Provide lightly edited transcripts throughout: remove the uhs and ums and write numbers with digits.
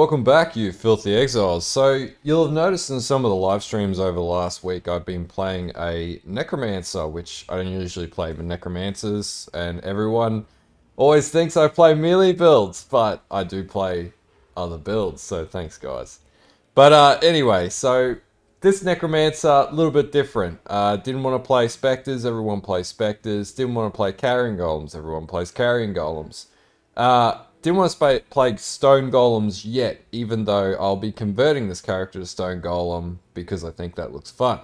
Welcome back, you filthy exiles. So, you'll have noticed in some of the live streams over the last week, I've been playing a Necromancer, which I don't usually play with Necromancers, and everyone always thinks I play melee builds, but I do play other builds, so thanks guys. But anyway, so this Necromancer, a little bit different. Didn't want to play spectres, everyone plays spectres. Didn't want to play carrion golems, everyone plays carrion golems. Didn't want to play stone golems yet, even though I'll be converting this character to stone golem because I think that looks fun.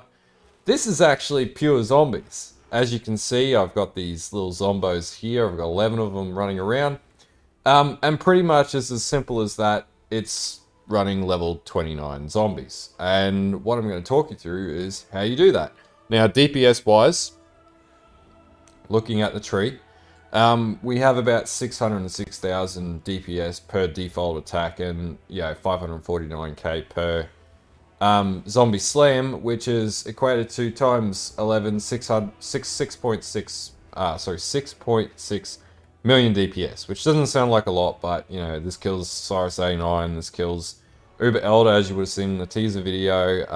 This is actually pure zombies. As you can see, I've got these little zombos here. I've got 11 of them running around. And pretty much it's as simple as that. It's running level 29 zombies. And what I'm going to talk you through is how you do that. Now, DPS wise, looking at the tree, we have about 606,000 DPS per default attack and 549k per zombie slam, which is equated to times 11 6.6 million DPS, which doesn't sound like a lot, but this kills Sirus A9, this kills Uber Elder, as you would have seen in the teaser video.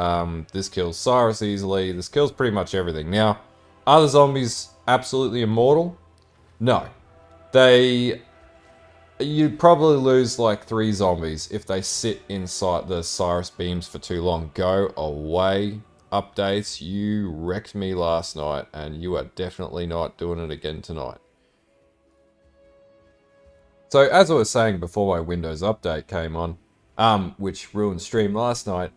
This kills Sirus easily, this kills pretty much everything. Now, are the zombies absolutely immortal? No. You'd probably lose like 3 zombies if they sit inside the Sirus beams for too long. Go away. Updates, you wrecked me last night and you are definitely not doing it again tonight. So as I was saying before my Windows update came on, which ruined stream last night,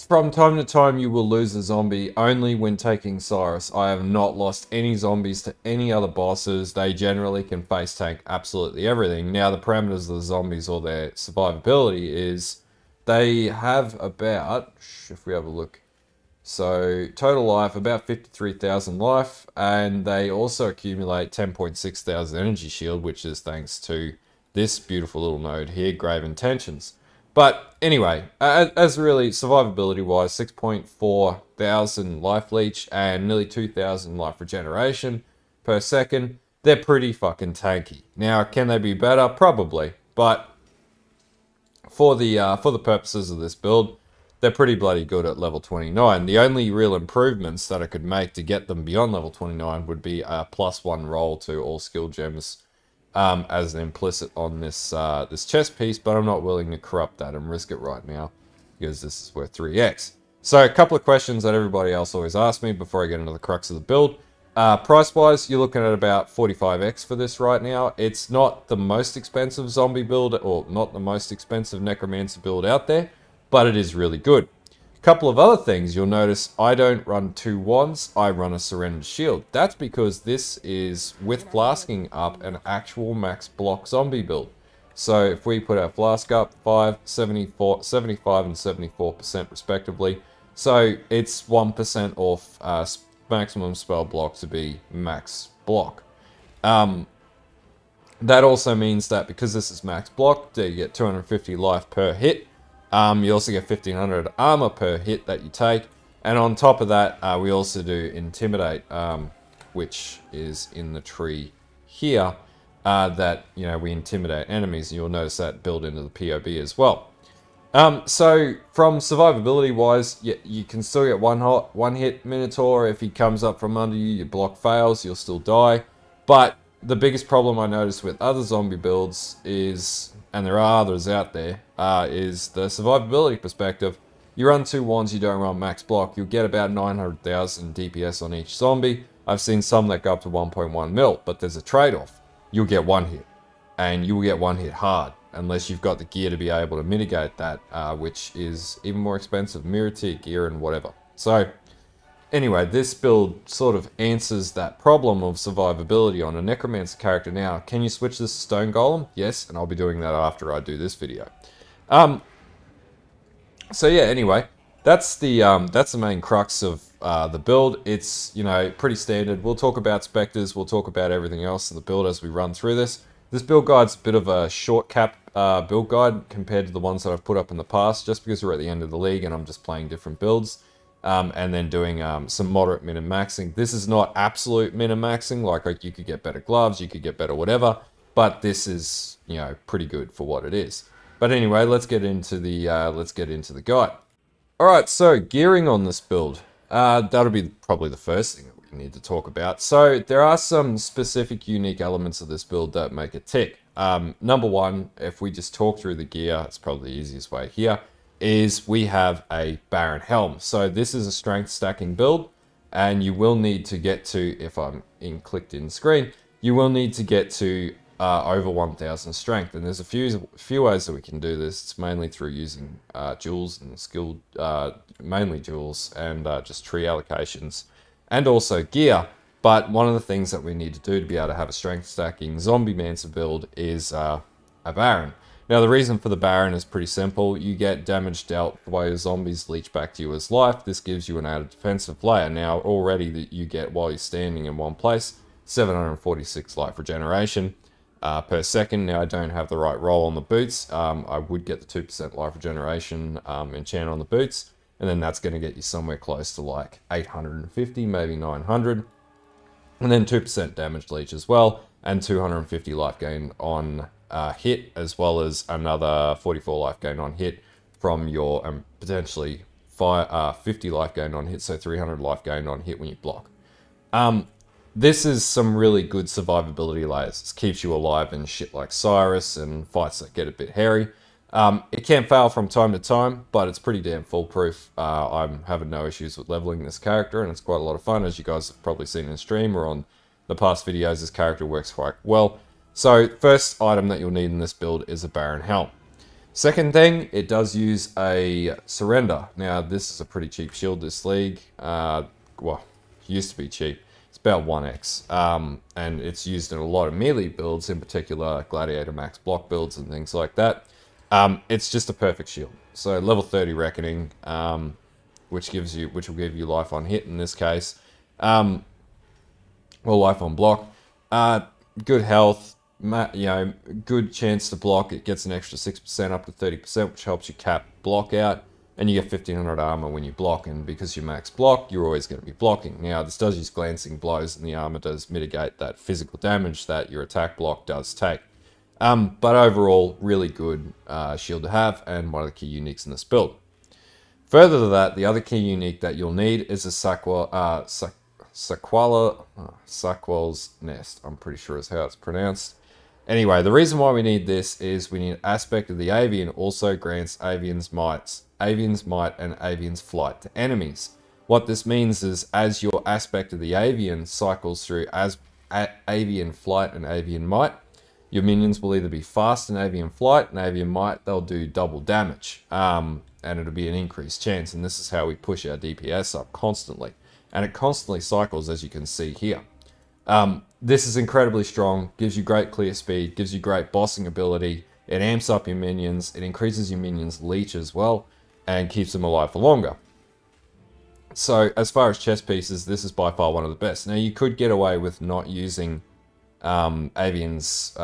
from time to time you will lose a zombie only when taking Sirus. I have not lost any zombies to any other bosses. They generally can face tank absolutely everything. Now the parameters of the zombies or their survivability is they have about, if we have a look, so total life about 53,000 life, and they also accumulate 10.6 thousand energy shield, which is thanks to this beautiful little node here, Grave Intentions. But anyway, as really survivability wise, 6.4 thousand life leech and nearly 2,000 life regeneration per second. They're pretty fucking tanky. Now, can they be better? Probably, but for the purposes of this build, they're pretty bloody good at level 29. The only real improvements that I could make to get them beyond level 29 would be a +1 roll to all skill gems. As an implicit on this this chest piece, but I'm not willing to corrupt that and risk it right now because this is worth 3x. So a couple of questions that everybody else always asks me before I get into the crux of the build. Price wise, you're looking at about 45x for this right now. It's not the most expensive zombie build or not the most expensive Necromancer build out there, but it is really good. Couple of other things you'll notice, I don't run 2 wands, I run a surrendered shield. That's because this is with flasking up an actual max block zombie build. So if we put our flask up 5, 74, 75 and 74% respectively, so it's 1% off maximum spell block to be max block. That also means that because this is max block, you get 250 life per hit. You also get 1500 armor per hit that you take, and on top of that, we also do Intimidate, which is in the tree here. That we intimidate enemies, and you'll notice that built into the POB as well. So from survivability wise, you can still get one hit Minotaur. If he comes up from under you, your block fails, you'll still die. But the biggest problem I noticed with other zombie builds is, and there are others out there, is the survivability perspective. You run 2 wands, you don't run max block, you'll get about 900,000 DPS on each zombie. I've seen some that go up to 1.1 mil, but there's a trade-off. You'll get 1 hit, and you will get 1 hit hard, unless you've got the gear to be able to mitigate that, which is even more expensive, mirror tier gear and whatever. So anyway, this build sort of answers that problem of survivability on a Necromancer character. Now, can you switch this to Stone Golem? Yes, and I'll be doing that after I do this video. So yeah, anyway, that's the main crux of the build. It's, pretty standard. We'll talk about spectres, we'll talk about everything else in the build as we run through this. This build guide's a bit of a short cap build guide compared to the ones that I've put up in the past, just because we're at the end of the league and I'm just playing different builds. And then doing some moderate min and maxing. This is not absolute min and maxing, like you could get better gloves, you could get better whatever, but this is, pretty good for what it is. But anyway, let's get into the guide. All right, so gearing on this build, that'll be probably the first thing that we need to talk about. So there are some specific unique elements of this build that make it tick. Number one, if we just talk through the gear, it's probably the easiest way here, is we have a Baron Helm. So this is a strength stacking build, and you will need to get to, if I'm clicked in screen, you will need to get to over 1000 strength. And there's a few ways that we can do this. It's mainly through using jewels and skilled, mainly jewels and just tree allocations, and also gear. But one of the things that we need to do to be able to have a strength stacking zombie mancer build is a Baron. Now the reason for the Baron is pretty simple. You get damage dealt while your zombies leech back to you as life. This gives you an added defensive layer. Now already that you get while you're standing in one place, 746 life regeneration per second. Now I don't have the right roll on the boots. I would get the 2% life regeneration enchant on the boots, and then that's going to get you somewhere close to like 850, maybe 900. And then 2% damage leech as well, and 250 life gain on hit, as well as another 44 life gain on hit from your potentially 50 life gain on hit, so 300 life gain on hit when you block. This is some really good survivability layers. It keeps you alive in shit like Sirus and fights that get a bit hairy. It can fail from time to time, but it's pretty damn foolproof. I'm having no issues with leveling this character, and it's quite a lot of fun. As you guys have probably seen in stream or on the past videos, this character works quite well. So first item that you'll need in this build is a Baron Helm. Second thing, it does use a Surrender. Now this is a pretty cheap shield this league. Well, used to be cheap. It's about 1x. And it's used in a lot of melee builds, in particular Gladiator max block builds and things like that. It's just a perfect shield. So level 30 Reckoning, which will give you life on hit in this case, or life on block. Good health, good chance to block. It gets an extra 6% up to 30%, which helps you cap block out, and you get 1500 armor when you block. And because you max block, you're always going to be blocking. Now this does use glancing blows, and the armor does mitigate that physical damage that your attack block does take. But overall, really good shield to have, and one of the key uniques in this build. Further to that, the other key unique that you'll need is a Saqual's Nest. I'm pretty sure is how it's pronounced. Anyway, the reason why we need this is we need Aspect of the Avian also grants Avian's Might and Avian's Flight to enemies. What this means is as your Aspect of the Avian cycles through as Avian Flight and Avian Might, your minions will either be fast in Avian Flight and Avian Might, they'll do double damage, and it'll be an increased chance, and this is how we push our DPS up constantly. And it constantly cycles, as you can see here. This is incredibly strong, gives you great clear speed, gives you great bossing ability, it amps up your minions, it increases your minions' leech as well, and keeps them alive for longer. So, as far as chess pieces, this is by far one of the best. Now, you could get away with not using Avian's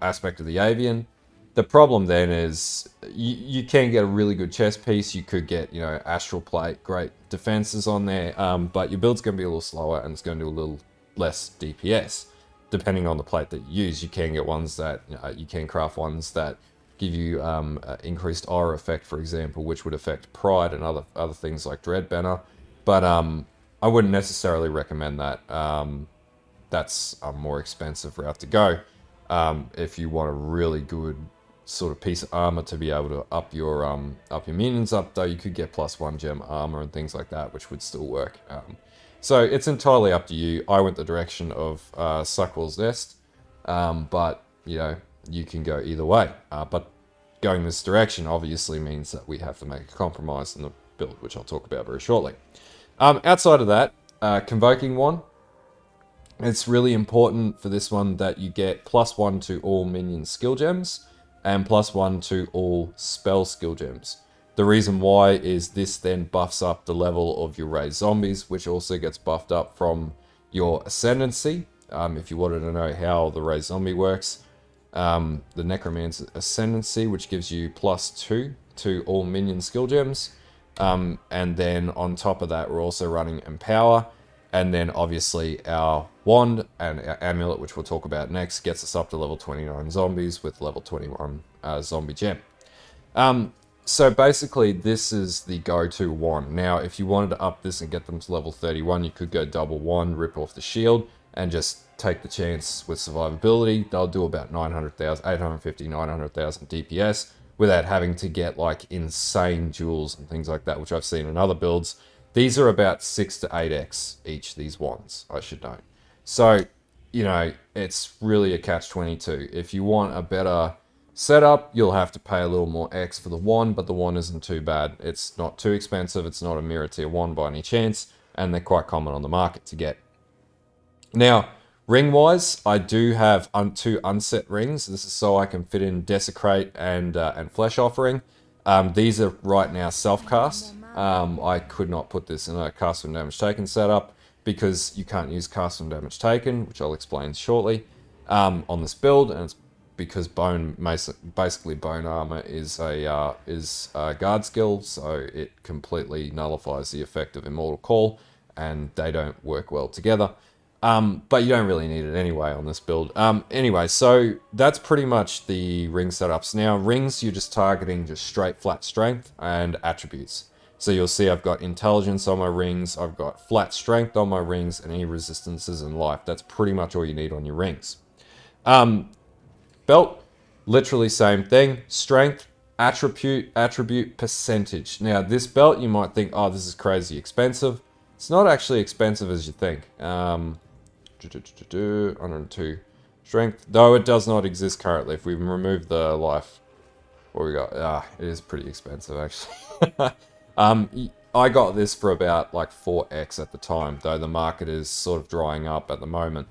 Aspect of the Avian. The problem then is you can get a really good chest piece. You could get, Astral Plate, great defenses on there, but your build's going to be a little slower and it's going to do a little less DPS. Depending on the plate that you use, you can get ones that, you can craft ones that give you increased aura effect, for example, which would affect Pride and other things like Dread Banner. But I wouldn't necessarily recommend that. That's a more expensive route to go. If you want a really good sort of piece of armor to be able to up your minions up, though, you could get +1 gem armor and things like that, which would still work. So it's entirely up to you. I went the direction of Saqual's Nest, but you can go either way. But going this direction obviously means that we have to make a compromise in the build, which I'll talk about very shortly. Outside of that, Convoking Wand. It's really important for this one that you get +1 to all minion skill gems and +1 to all spell skill gems. The reason why is this then buffs up the level of your raised zombies, which also gets buffed up from your Ascendancy. If you wanted to know how the raised zombie works, the Necromancer Ascendancy, which gives you +2 to all minion skill gems. And then on top of that, we're also running Empower. And then obviously our wand and our amulet, which we'll talk about next, gets us up to level 29 zombies with level 21 zombie gem. So basically, this is the go-to wand. Now, if you wanted to up this and get them to level 31, you could go double wand, rip off the shield, and just take the chance with survivability. They'll do about 900,000, 850, 900,000 DPS without having to get like insane jewels and things like that, which I've seen in other builds. These are about 6 to 8x each, these wands, I should note. So, you know, it's really a catch-22. If you want a better setup, you'll have to pay a little more X for the wand, but the wand isn't too bad. It's not too expensive. It's not a mirror tier wand by any chance, and they're quite common on the market to get. Now, ring-wise, I do have 2 unset rings. This is so I can fit in Desecrate and Flesh Offering. These are right now self-cast. I could not put this in a cast when damage taken setup because you can't use cast when damage taken, which I'll explain shortly, on this build, and it's because basically bone armor is a guard skill, so it completely nullifies the effect of Immortal Call, and they don't work well together. But you don't really need it anyway on this build. Anyway, so that's pretty much the ring setups. Now, rings, you're just targeting just straight flat strength and attributes. So you'll see I've got intelligence on my rings, I've got flat strength on my rings, and any resistances in life. That's pretty much all you need on your rings. Belt, literally same thing. Strength, attribute, percentage. Now, this belt, you might think, oh, this is crazy expensive. It's not actually expensive as you think. 102 strength, though it does not exist currently. If we remove the life, what we got? It is pretty expensive, actually. I got this for about like 4x at the time, though the market is sort of drying up at the moment.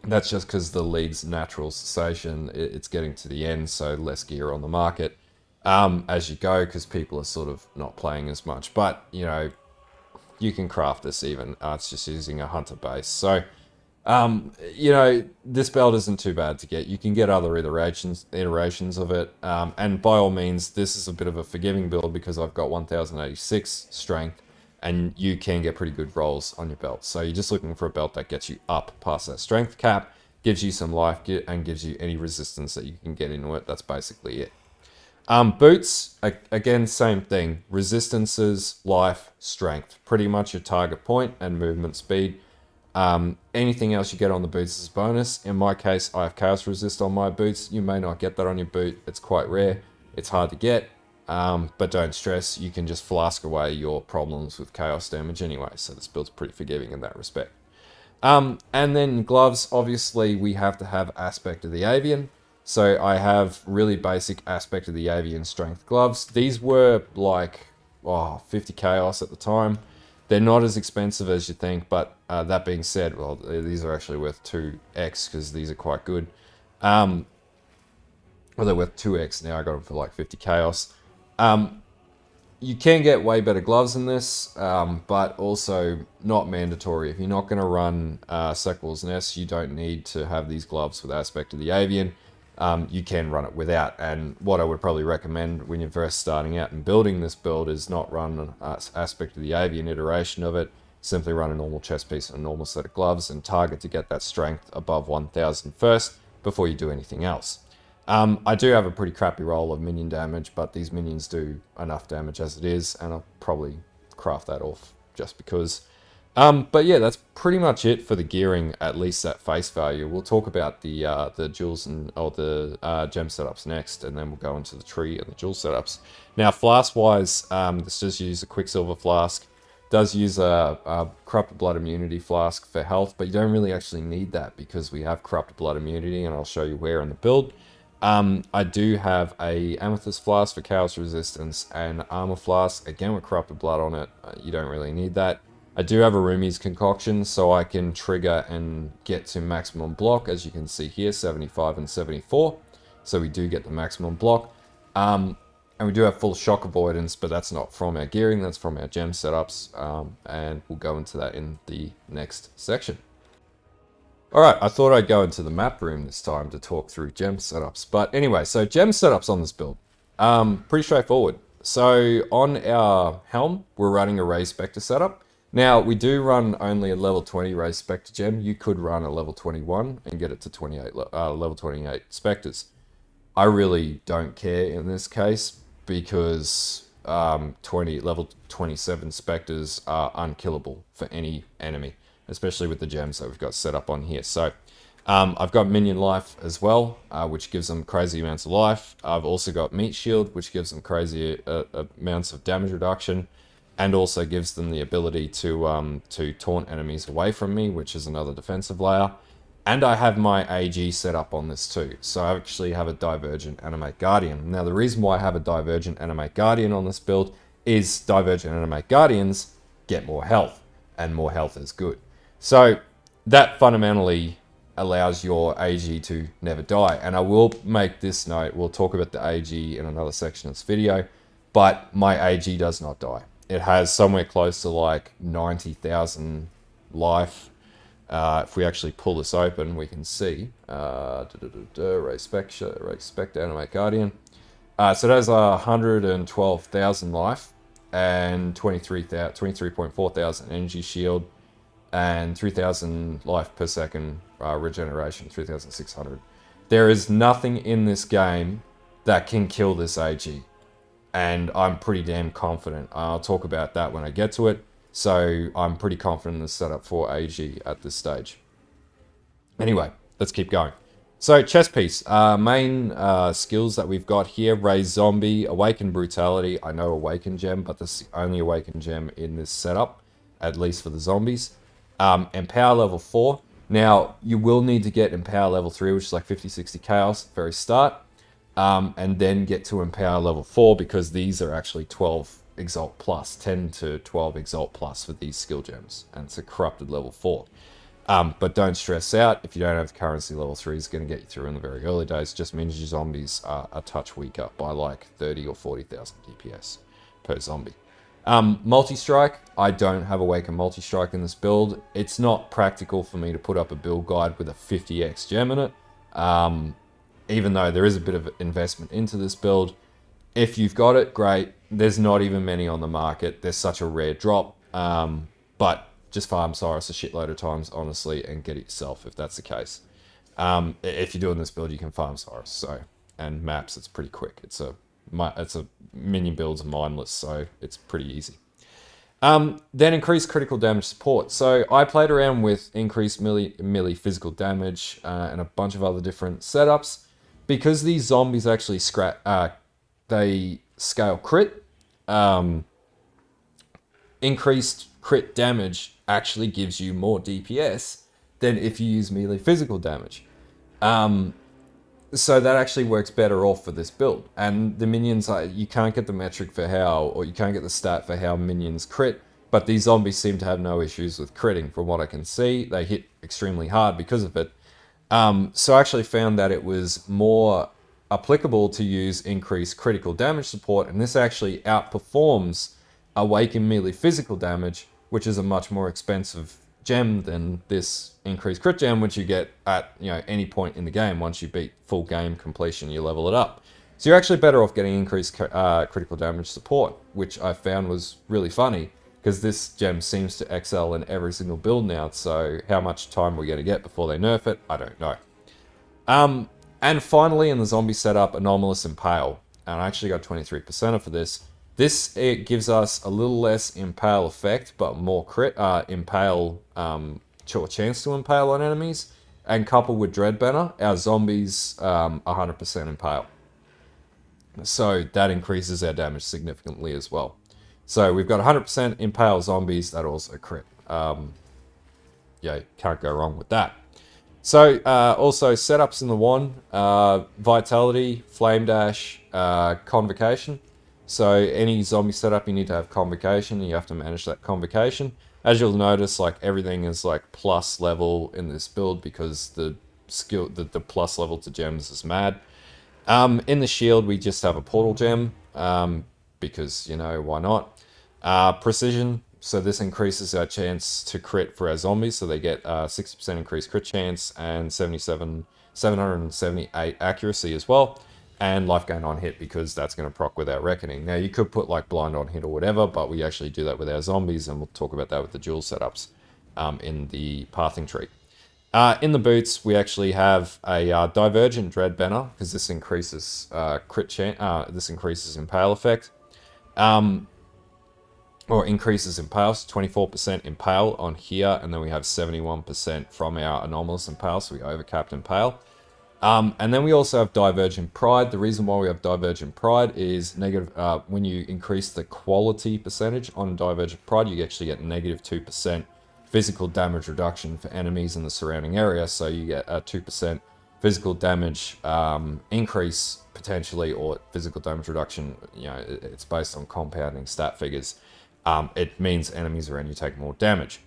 That's just because the League's natural cessation, it's getting to the end, so less gear on the market as you go, because people are sort of not playing as much. But, you know, you can craft this even. It's just using a hunter base. So, you know, this belt isn't too bad to get. You can get other iterations of it. And by all means, this is a bit of a forgiving build because I've got 1086 strength. And you can get pretty good rolls on your belt. So you're just looking for a belt that gets you up past that strength cap, gives you some life, and gives you any resistance that you can get into it. That's basically it. Boots, again, same thing. Resistances, life, strength. Pretty much your target point and movement speed. Anything else you get on the boots is bonus. In my case, I have Chaos Resist on my boots. You may not get that on your boot. It's quite rare. It's hard to get. But don't stress, you can just flask away your problems with chaos damage anyway, so this build's pretty forgiving in that respect. And then gloves, obviously we have to have Aspect of the Avian, so I have really basic Aspect of the Avian strength gloves. These were like 50 chaos at the time. They're not as expensive as you think, but that being said, well, these are actually worth 2x because these are quite good. Well, they're worth 2x now. I got them for like 50 chaos. You can get way better gloves than this, but also not mandatory. If you're not going to run Sequel's Nest, you don't need to have these gloves with Aspect of the Avian. You can run it without, and what I would probably recommend when you're first starting out and building this build is not run an Aspect of the Avian iteration of it. Simply run a normal chest piece and a normal set of gloves and target to get that strength above 1000 first before you do anything else. I do have a pretty crappy roll of minion damage, but these minions do enough damage as it is, and I'll probably craft that off just because. But yeah, that's pretty much it for the gearing, at least at face value. We'll talk about the jewels or the gem setups next, and then we'll go into the tree and the jewel setups. Now, flask-wise, this does use a Quicksilver flask. Does use a Corrupted Blood immunity flask for health, but you don't really actually need that because we have Corrupted Blood immunity, and I'll show you where in the build. I do have a Amethyst flask for chaos resistance and armor flask, again with Corrupted Blood on it. You don't really need that. I do have a Rumi's concoction, so I can trigger and get to maximum block, as you can see here, 75 and 74. So we do get the maximum block. And we do have full shock avoidance, but that's not from our gearing, that's from our gem setups. And we'll go into that in the next section. Alright, I thought I'd go into the map room this time to talk through gem setups. But anyway, so gem setups on this build. Pretty straightforward. So on our helm, we're running a Ray Spectre setup. Now, we do run only a level 20 Ray Spectre gem. You could run a level 21 and get it to level 28 Spectres. I really don't care in this case because level 27 spectres are unkillable for any enemy, especially with the gems that we've got set up on here. So I've got minion life as well, which gives them crazy amounts of life. I've also got meat shield, which gives them crazy amounts of damage reduction, and also gives them the ability to taunt enemies away from me, which is another defensive layer. And I have my AG set up on this too. So I actually have a Divergent Animate Guardian. Now the reason why I have a Divergent Animate Guardian on this build is Divergent Animate Guardians get more health, and more health is good. So that fundamentally allows your AG to never die. And I will make this note, we'll talk about the AG in another section of this video, but my AG does not die. It has somewhere close to like 90,000 life. If we actually pull this open, we can see Spectre Animate Guardian. So it has 112,000 life and 23.4 thousand energy shield and 3,000 life per second regeneration, 3,600. There is nothing in this game that can kill this AG, and I'm pretty damn confident. I'll talk about that when I get to it. So I'm pretty confident in the setup for AG at this stage. Anyway, let's keep going. So chest piece, main skills that we've got here: Raise Zombie, Awaken Brutality. I know Awaken Gem, but this is the only Awaken Gem in this setup, at least for the zombies. Empower level 4. Now, you will need to get Empower level 3, which is like 50-60 Chaos, very start. And then get to Empower level 4, because these are actually 12 Exalt plus, 10 to 12 Exalt plus for these skill gems, and it's a corrupted level 4. But don't stress out if you don't have the currency. Level 3 is going to get you through in the very early days. Just means your zombies are a touch weaker by like 30 or 40,000 DPS per zombie. Multi-strike, I don't have Awaken multi-strike in this build. It's not practical for me to put up a build guide with a 50x gem in it, even though there is a bit of investment into this build. If you've got it, great. There's not even many on the market. There's such a rare drop. But just farm Sirus a shitload of times, honestly, and get it yourself if that's the case. If you're doing this build, you can farm Sirus. So, and maps, it's pretty quick. It's a minion builds are mindless, so it's pretty easy. Then increase critical damage support. So I played around with increased melee physical damage and a bunch of other different setups. Because these zombies actually they scale crit, increased crit damage actually gives you more DPS than if you use melee physical damage. So that actually works better off for this build. And the minions, you can't get the metric for how, or you can't get the stat for how minions crit, but these zombies seem to have no issues with critting from what I can see. They hit extremely hard because of it. So I actually found that it was more applicable to use increased critical damage support, and this actually outperforms Awaken melee physical damage, which is a much more expensive gem than this increased crit gem, which you get at any point in the game. Once you beat full game completion, you level it up. So you're actually better off getting increased critical damage support, which I found was really funny, because this gem seems to excel in every single build now. So how much time we're going to get before they nerf it, I don't know. And finally, in the zombie setup, Anomalous Impale. And I actually got 23% for this. It gives us a little less Impale effect, but more crit, Impale, chance to Impale on enemies. And coupled with Dread Banner, our zombies 100% Impale. So that increases our damage significantly as well. So we've got 100% Impale zombies, that also crit. Yeah, can't go wrong with that. So, also setups in the wand, Vitality, Flame Dash, Convocation. So any zombie setup, you need to have Convocation, and you have to manage that Convocation. As you'll notice, like everything is like plus level in this build, because the plus level to gems is mad. In the shield, we just have a Portal Gem, because, why not? Precision. So this increases our chance to crit for our zombies. So they get 60% increased crit chance and 778 accuracy as well. And life gain on hit, because that's going to proc with our Reckoning. Now you could put like blind on hit or whatever, but we actually do that with our zombies, and we'll talk about that with the dual setups in the pathing tree. In the boots, we actually have a Divergent Dread banner, because this increases this increases Impale effect. Or increases Impale, so 24% Impale on here, and then we have 71% from our Anomalous Impale, so we overcapped Impale. And then we also have Divergent Pride. The reason why we have Divergent Pride is when you increase the quality percentage on Divergent Pride, you actually get negative 2% physical damage reduction for enemies in the surrounding area. So you get a 2% physical damage increase potentially, or physical damage reduction. You know, it's based on compounding stat figures. It means enemies around you take more damage.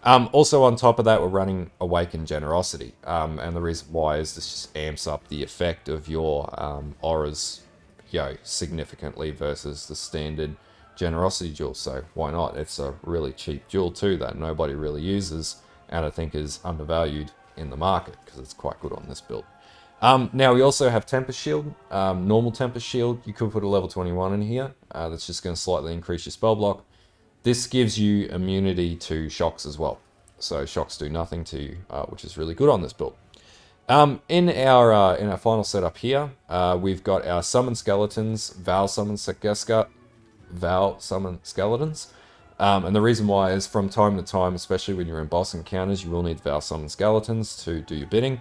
Also on top of that, we're running Awakened Generosity. And the reason why is this just amps up the effect of your auras, significantly versus the standard Generosity jewel. So why not? It's a really cheap jewel too that nobody really uses, and I think is undervalued in the market because it's quite good on this build. Now we also have Tempest Shield, normal Tempest Shield. You could put a level 21 in here. That's just going to slightly increase your spell block. This gives you immunity to shocks as well. So shocks do nothing to you, which is really good on this build. In our final setup here, we've got our Summon Skeletons, Val Summon Skeletons. And the reason why is from time to time, especially when you're in boss encounters, you will need Val Summon Skeletons to do your bidding.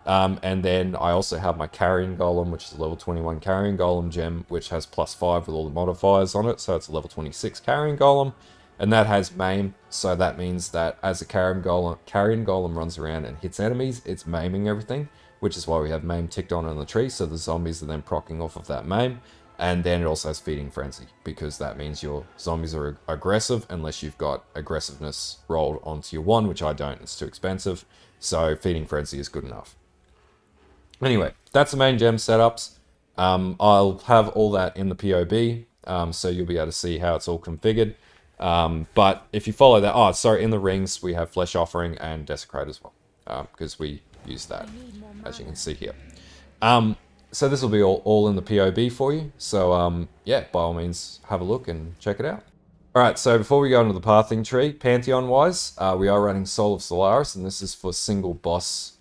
And then I also have my Carrion Golem, which is a level 21 Carrion Golem gem, which has +5 with all the modifiers on it. So it's a level 26 Carrion Golem. And that has maim, so that means that as a Carrion Golem runs around and hits enemies, it's maiming everything, which is why we have maim ticked on the tree, so the zombies are then proccing off of that maim. And then it also has Feeding Frenzy, because that means your zombies are aggressive unless you've got aggressiveness rolled onto your one, which I don't, it's too expensive. So Feeding Frenzy is good enough. Anyway, that's the main gem setups. I'll have all that in the POB, so you'll be able to see how it's all configured. But if you follow that, in the rings we have Flesh Offering and Desecrate as well, because we use that, as you can see here. So this will be all in the POB for you. So yeah, by all means, have a look and check it out. Alright, so before we go into the pathing tree, Pantheon-wise, we are running Soul of Solaris, and this is for single boss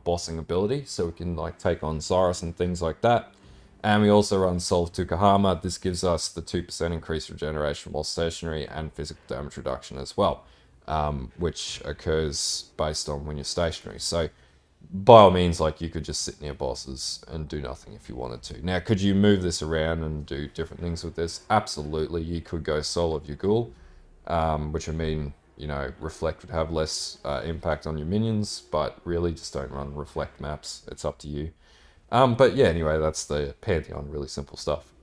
bossing ability, so we can like take on Sirus and things like that. And we also run Soul of Tukahama. This gives us the 2% increased regeneration while stationary and physical damage reduction as well, which occurs based on when you're stationary. So by all means, like, you could just sit near bosses and do nothing if you wanted to. Now, could you move this around and do different things with this? Absolutely. You could go Soul of Ugul, which would mean, Reflect would have less impact on your minions, but really just don't run Reflect maps. It's up to you. But yeah, anyway, that's the Pantheon, really simple stuff.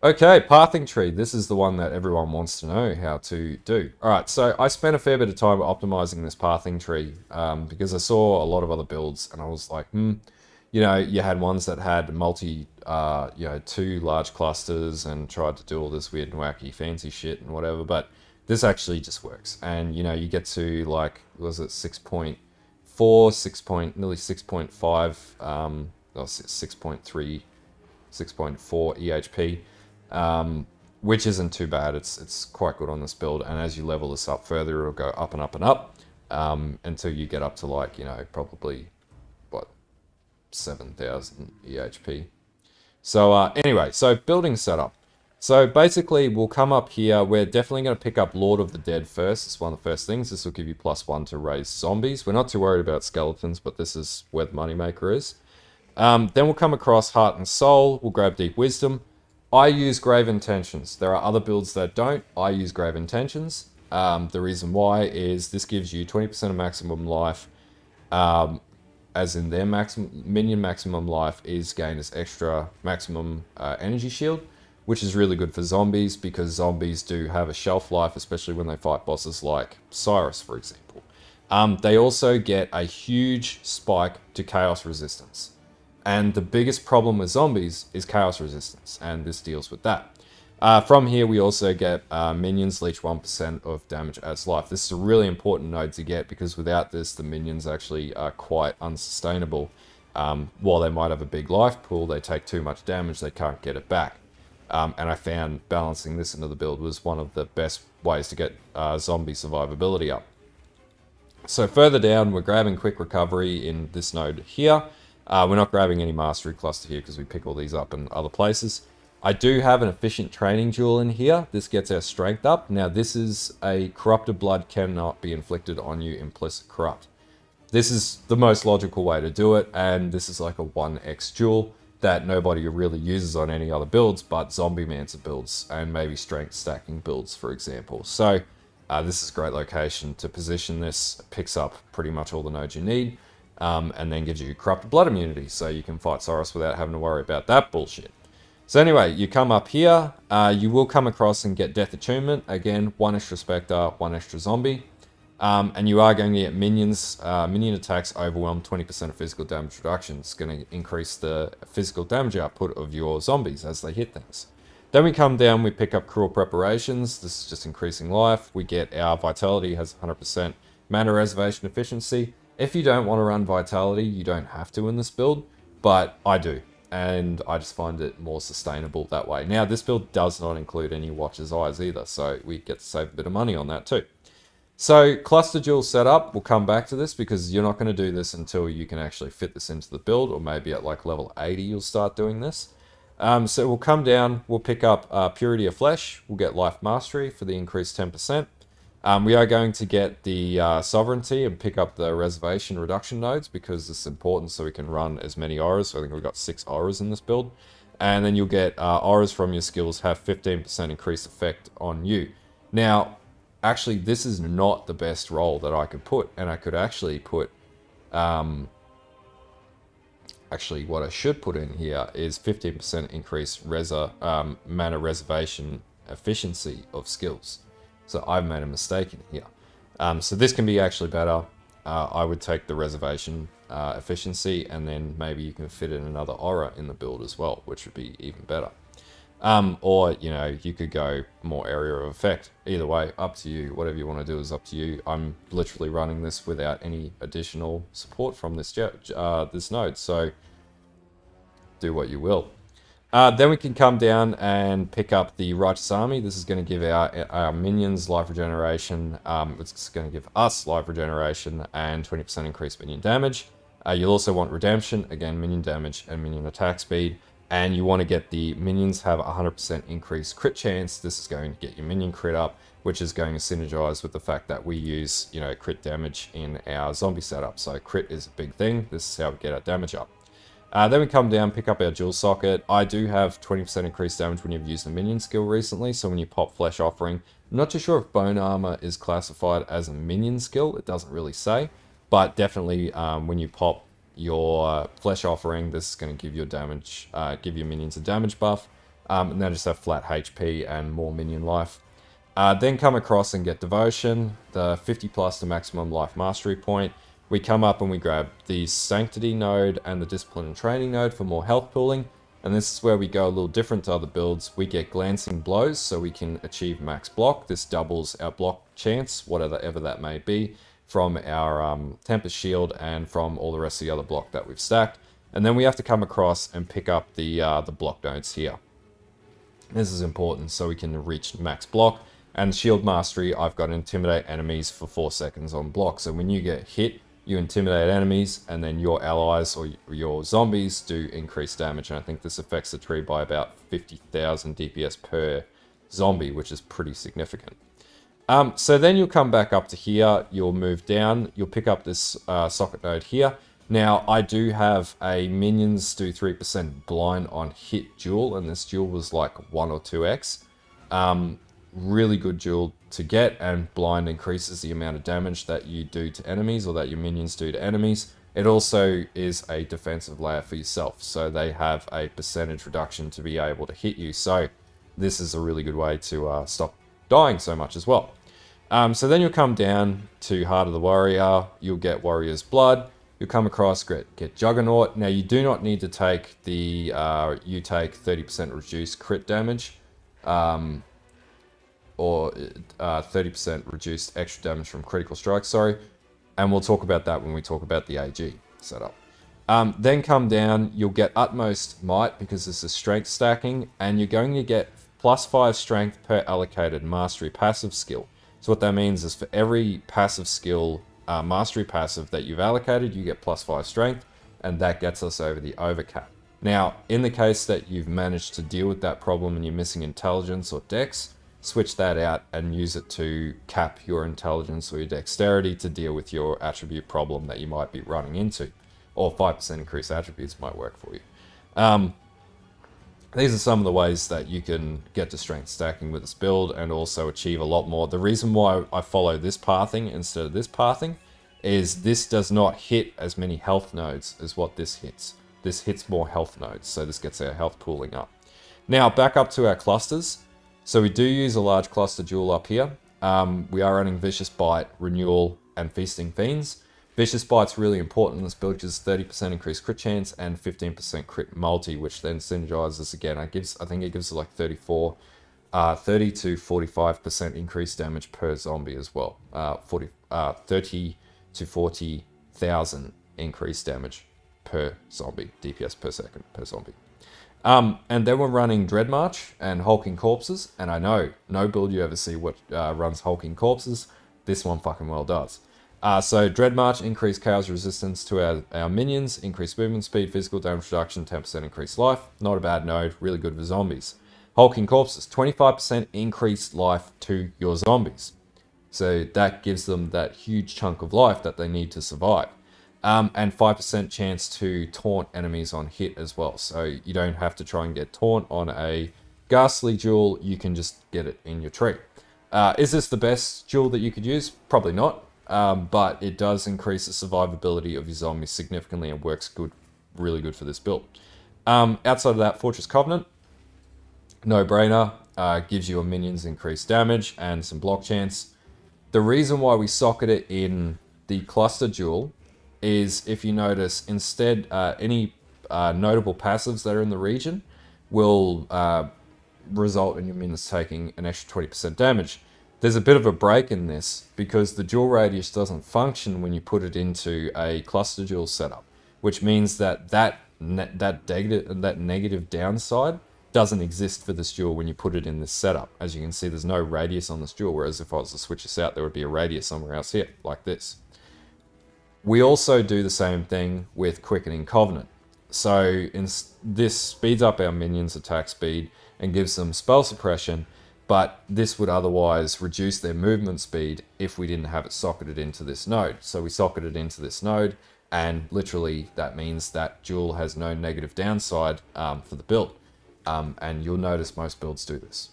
Okay, pathing tree. This is the one that everyone wants to know how to do. Alright, so I spent a fair bit of time optimizing this pathing tree because I saw a lot of other builds and I was like, you had ones that had two large clusters and tried to do all this weird and wacky fancy shit and whatever, but this actually just works. And, you get to, like, was it 6.4, nearly 6.5, 6.3, 6.4 EHP, which isn't too bad. It's quite good on this build, and as you level this up further, it'll go up and up and up until you get up to, like, probably, 7,000 EHP. So anyway, so building setup. So basically, we'll come up here. We're definitely going to pick up Lord of the Dead first. It's one of the first things. This will give you +1 to raise zombies. We're not too worried about skeletons, but this is where the moneymaker is. Then we'll come across Heart and Soul. We'll grab Deep Wisdom. I use Grave Intentions. There are other builds that don't. I use Grave Intentions. The reason why is this gives you 20% of maximum life, as in their minion maximum life is gained as extra maximum energy shield, which is really good for zombies because zombies do have a shelf life, especially when they fight bosses like Sirus, for example. They also get a huge spike to chaos resistance. And the biggest problem with zombies is chaos resistance, and this deals with that. From here, we also get minions leech 1% of damage as life. This is a really important node to get because without this, the minions actually are quite unsustainable. While they might have a big life pool, they take too much damage, they can't get it back. And I found balancing this into the build was one of the best ways to get zombie survivability up. So further down, we're grabbing quick recovery in this node here. We're not grabbing any mastery cluster here because we pick all these up in other places. I do have an efficient training jewel in here. This gets our strength up. Now this is a corrupted blood cannot be inflicted on you implicit corrupt. This is the most logical way to do it, and this is like a 1x jewel that nobody really uses on any other builds but zombie mancer builds and maybe strength stacking builds, for example. So this is a great location to position this. It picks up pretty much all the nodes you need, and then gives you corrupted blood immunity, so you can fight Sirus without having to worry about that bullshit. So anyway, you come up here, you will come across and get Death Attunement. Again, 1 extra Spectre, 1 extra Zombie. And you are going to get minions. Minion attacks overwhelm 20% of physical damage reduction. It's going to increase the physical damage output of your zombies as they hit things. Then we come down, we pick up Cruel Preparations. This is just increasing life. We get our Vitality, has 100% mana reservation efficiency. If you don't want to run Vitality, you don't have to in this build, but I do. And I just find it more sustainable that way. Now, this build does not include any Watcher's Eyes either, so we get to save a bit of money on that too. So, cluster jewel setup, we'll come back to this because you're not going to do this until you can actually fit this into the build, or maybe at like level 80 you'll start doing this. So we'll come down, we'll pick up Purity of Flesh, we'll get Life Mastery for the increased 10%. We are going to get the Sovereignty and pick up the Reservation Reduction nodes because it's important so we can run as many auras. So I think we've got 6 auras in this build. And then you'll get auras from your skills have 15% increased effect on you. Now, actually, this is not the best role that I could put. And I could actually put... actually, what I should put in here is 15% increased mana reservation efficiency of skills. So I've made a mistake in here. So this can be actually better. I would take the reservation efficiency, and then maybe you can fit in another aura in the build as well, which would be even better. Or, you know, you could go more area of effect. Either way, up to you. Whatever you want to do is up to you. I'm literally running this without any additional support from this node, so do what you will. Then we can come down and pick up the Righteous Army. This is going to give our minions life regeneration. It's going to give us life regeneration and 20% increased minion damage. You'll also want Redemption, again, minion damage and minion attack speed. And you want to get the minions have 100% increased crit chance. This is going to get your minion crit up, which is going to synergize with the fact that we use, you know, crit damage in our zombie setup. So crit is a big thing. This is how we get our damage up. Then we come down, pick up our Jewel Socket. I do have 20% increased damage when you've used the Minion skill recently, so when you pop Flesh Offering, I'm not too sure if Bone Armor is classified as a Minion skill, it doesn't really say, but definitely when you pop your Flesh Offering, this is going to give your damage, give your minions a damage buff, and then just have flat HP and more minion life. Then come across and get Devotion, the 50 plus the maximum life mastery point. We come up and we grab the Sanctity node and the Discipline and Training node for more health pooling. And this is where we go a little different to other builds. We get Glancing Blows, so we can achieve max block. This doubles our block chance, whatever that may be, from our Tempest Shield and from all the rest of the other block that we've stacked. And then we have to come across and pick up the block nodes here. This is important so we can reach max block. And Shield Mastery, I've got Intimidate enemies for 4 seconds on block. So when you get hit, you intimidate enemies, and then your allies or your zombies do increased damage. And I think this affects the tree by about 50,000 DPS per zombie, which is pretty significant. So then you'll come back up to here, you'll move down, you'll pick up this socket node here. Now, I do have a minions do 3% blind on hit jewel, and this jewel was like 1 or 2x. Really good jewel to get, and blind increases the amount of damage that you do to enemies or that your minions do to enemies. It also is a defensive layer for yourself, so they have a percentage reduction to be able to hit you. So this is a really good way to stop dying so much as well. So then you'll come down to Heart of the Warrior, you'll get Warrior's Blood, you'll come across, get Juggernaut. Now you do not need to take the, you take 30% reduced crit damage, or 30% reduced extra damage from critical strikes, sorry. And we'll talk about that when we talk about the AG setup. Then come down, you'll get Utmost Might because this is strength stacking, and you're going to get +5 strength per allocated mastery passive skill. So what that means is for every passive skill mastery passive that you've allocated, you get +5 strength, and that gets us over the overcap. Now, in the case that you've managed to deal with that problem and you're missing intelligence or dex, switch that out and use it to cap your intelligence or your dexterity to deal with your attribute problem that you might be running into. Or 5% increased attributes might work for you. These are some of the ways that you can get to strength stacking with this build and also achieve a lot more. The reason why I follow this pathing instead of this pathing is this does not hit as many health nodes as what this hits. This hits more health nodes, so this gets our health pooling up. Now, back up to our clusters. So we do use a large cluster jewel up here. We are running Vicious Bite, Renewal, and Feasting Fiends. Vicious Bite's really important in this build because 30% increased crit chance and 15% crit multi, which then synergizes again. I think it gives like 30 to 45% increased damage per zombie as well. 30 to 40,000 increased damage per zombie, DPS per second per zombie. And then we're running Dread March and Hulking Corpses, and I know no build you ever see what runs Hulking Corpses. This one fucking well does. So Dread March, increased chaos resistance to our minions, increased movement speed, physical damage reduction, 10% increased life. Not a bad node, really good for zombies. Hulking Corpses, 25% increased life to your zombies. So that gives them that huge chunk of life that they need to survive. And 5% chance to taunt enemies on hit as well. So you don't have to try and get taunt on a ghastly jewel, you can just get it in your tree. Is this the best jewel that you could use? Probably not. But it does increase the survivability of your zombies significantly and works good, really good for this build. Outside of that, Fortress Covenant, no brainer, gives you a minion's increased damage and some block chance. The reason why we socket it in the cluster jewel is, if you notice, instead any notable passives that are in the region will result in your minions taking an extra 20% damage. There's a bit of a break in this because the dual radius doesn't function when you put it into a cluster dual setup, which means that negative downside doesn't exist for this dual when you put it in this setup. As you can see, there's no radius on this dual, whereas if I was to switch this out, there would be a radius somewhere else here, like this. We also do the same thing with Quickening Covenant. So this speeds up our minions' attack speed and gives them spell suppression, but this would otherwise reduce their movement speed if we didn't have it socketed into this node. So we socket it into this node, and literally that means that dual has no negative downside for the build. And you'll notice most builds do this.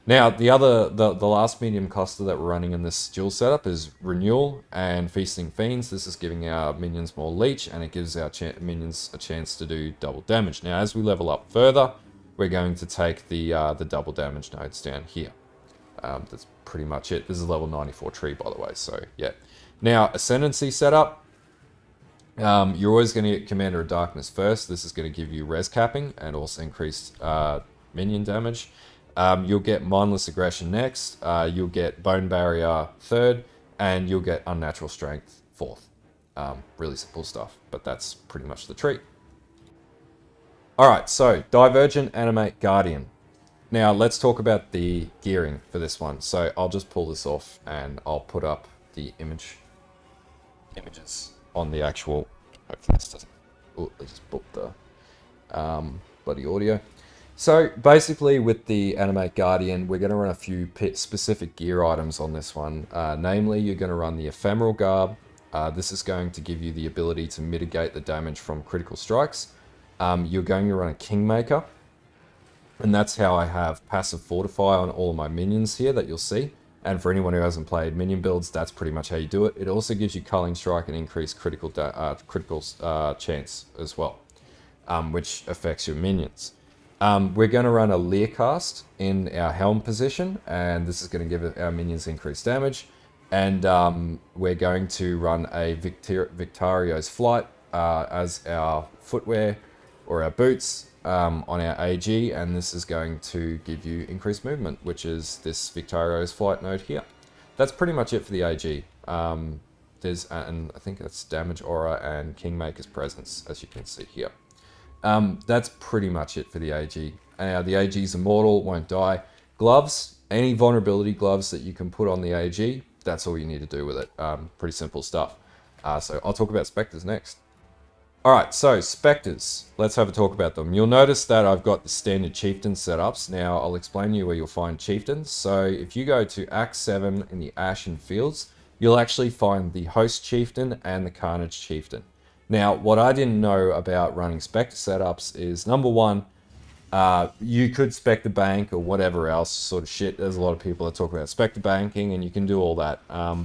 Now, the last medium cluster that we're running in this dual setup is Renewal and Feasting Fiends. This is giving our minions more leech, and it gives our minions a chance to do double damage. Now, as we level up further, we're going to take the double damage nodes down here. That's pretty much it. This is a level 94 tree, by the way, so yeah. Now, Ascendancy setup. You're always going to get Commander of Darkness first. This is going to give you res capping and also increased minion damage. You'll get Mindless Aggression next, you'll get Bone Barrier third, and you'll get Unnatural Strength fourth. Really simple stuff, but that's pretty much the tree. Alright, so Divergent, Animate, Guardian. Now let's talk about the gearing for this one. So I'll just pull this off and I'll put up the images on the actual... Hopefully this doesn't... Oh, I just booked the bloody audio. So basically with the Animate Guardian, we're going to run a few specific gear items on this one. Namely, you're going to run the Ephemeral Garb. This is going to give you the ability to mitigate the damage from critical strikes. You're going to run a Kingmaker. And that's how I have Passive Fortify on all of my minions here that you'll see. And for anyone who hasn't played minion builds, that's pretty much how you do it. It also gives you Culling Strike and increased critical chance as well, which affects your minions. We're going to run a Learcast in our helm position, and this is going to give our minions increased damage. And we're going to run a Victario's Flight as our footwear or our boots on our AG, and this is going to give you increased movement, which is this Victario's Flight node here. That's pretty much it for the AG. And I think that's Damage Aura and Kingmaker's Presence, as you can see here. That's pretty much it for the AG. The AG's immortal, won't die. Gloves, any vulnerability gloves that you can put on the AG, that's all you need to do with it. Pretty simple stuff. So I'll talk about spectres next. Alright, so spectres. Let's have a talk about them. You'll notice that I've got the standard chieftain setups. Now I'll explain to you where you'll find chieftains. So if you go to Act 7 in the Ashen Fields, you'll actually find the host chieftain and the carnage chieftain. Now, what I didn't know about running spectre setups is, number one, you could spectre bank or whatever else sort of shit. There's a lot of people that talk about spectre banking, and you can do all that.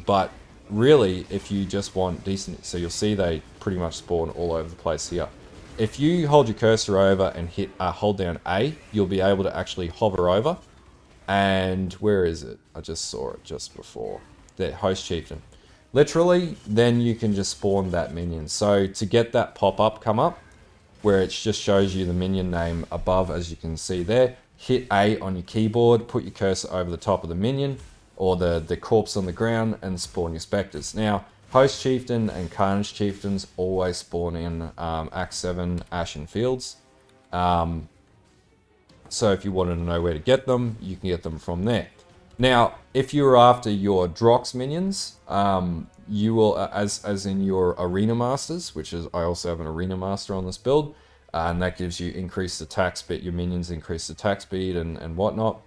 But really, if you just want decent, so you'll see they pretty much spawn all over the place here. If you hold your cursor over and hit hold down A, you'll be able to actually hover over. And where is it? I just saw it just before. There, host chieftain. Literally, then you can just spawn that minion. So to get that pop-up come up, where it just shows you the minion name above, as you can see there, hit A on your keyboard, put your cursor over the top of the minion, or the corpse on the ground, and spawn your spectres. Now, host chieftain and carnage chieftains always spawn in Act 7 Ashen Fields. So if you wanted to know where to get them, you can get them from there. Now, if you're after your Drox minions, you will, as in your Arena Masters, which is, I also have an Arena Master on this build, and that gives you increased attack speed, your minions increased attack speed and whatnot.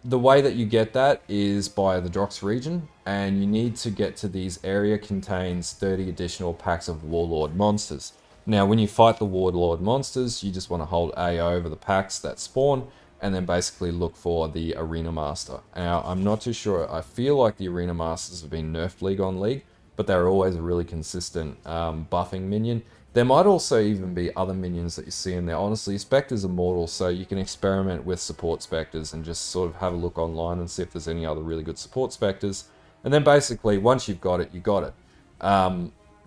The way that you get that is by the Drox region, and you need to get to these area contains 30 additional packs of Warlord monsters. Now, when you fight the Warlord monsters, you just want to hold A over the packs that spawn, and then basically look for the Arena Master. Now, I'm not too sure. I feel like the Arena Masters have been nerfed League on League, but they're always a really consistent buffing minion. There might also even be other minions that you see in there. Honestly, Spectres are mortal, so you can experiment with support Spectres and just sort of have a look online and see if there's any other really good support Spectres. And then basically, once you've got it, you got it.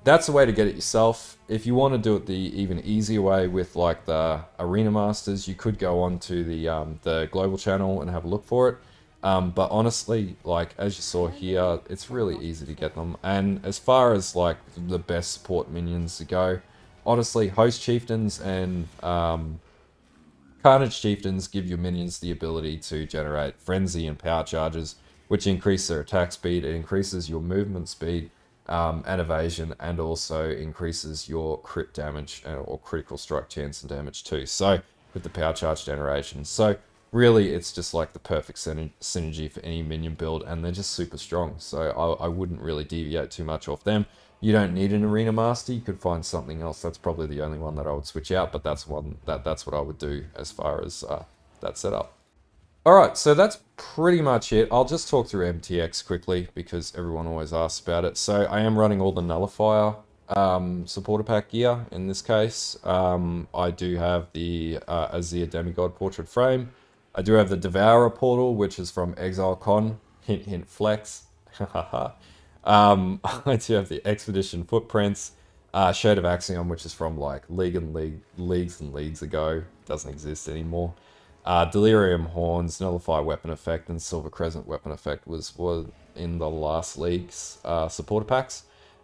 That's the way to get it yourself. If you want to do it the even easier way with like the Arena Masters, you could go on to the global channel and have a look for it. But honestly, like as you saw here, it's really easy to get them. And as far as like the best support minions to go, honestly, host chieftains and carnage chieftains give your minions the ability to generate frenzy and power charges, which increase their attack speed. It increases your movement speed. And evasion, and also increases your crit damage or critical strike chance and damage too. So with the power charge generation, so really it's just like the perfect synergy for any minion build, and they're just super strong. So I wouldn't really deviate too much off them. You don't need an Arena Master. You could find something else. That's probably the only one that I would switch out, but that's what I would do as far as that setup. Alright, so that's pretty much it. I'll just talk through MTX quickly because everyone always asks about it. So I am running all the Nullifier supporter pack gear in this case. I do have the Azir Demigod Portrait Frame. I do have the Devourer Portal, which is from Exile Con. Hint, hint, flex. I do have the Expedition Footprints. Shade of Axiom, which is from like leagues and leagues ago. Doesn't exist anymore. Delirium Horns, Nullify Weapon Effect, and Silver Crescent Weapon Effect were in the last league's supporter packs,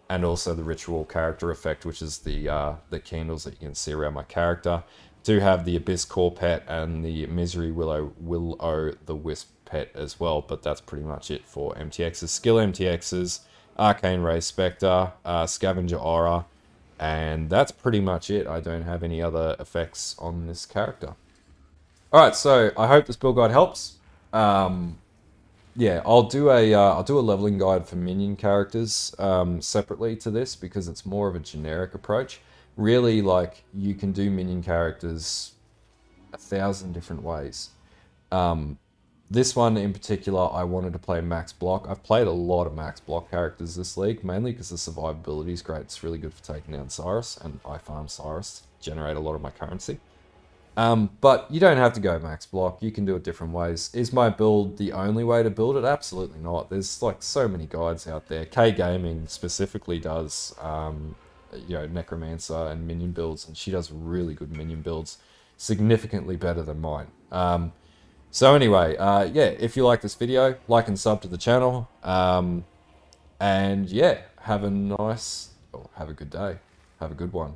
and also the Ritual Character Effect, which is the candles that you can see around my character. Do have the Abyss Core pet and the Misery Will-O the Wisp pet as well, but that's pretty much it for MTXs. Skill MTXs, Arcane Ray Spectre, Scavenger Aura, and that's pretty much it. I don't have any other effects on this character. Alright, so I hope this build guide helps. Yeah, I'll do a leveling guide for minion characters separately to this because it's more of a generic approach. Really, like, you can do minion characters 1,000 different ways. This one in particular, I wanted to play max block. I've played a lot of max block characters this league, mainly because the survivability is great. It's really good for taking down Sirus, and I farm Sirus to generate a lot of my currency. But you don't have to go max block. You can do it different ways. Is my build the only way to build it? Absolutely not. There's like so many guides out there. K Gaming specifically does, you know, Necromancer and minion builds, and she does really good minion builds, significantly better than mine. So anyway, yeah, if you like this video, like and sub to the channel, and yeah, have a good day. Have a good one.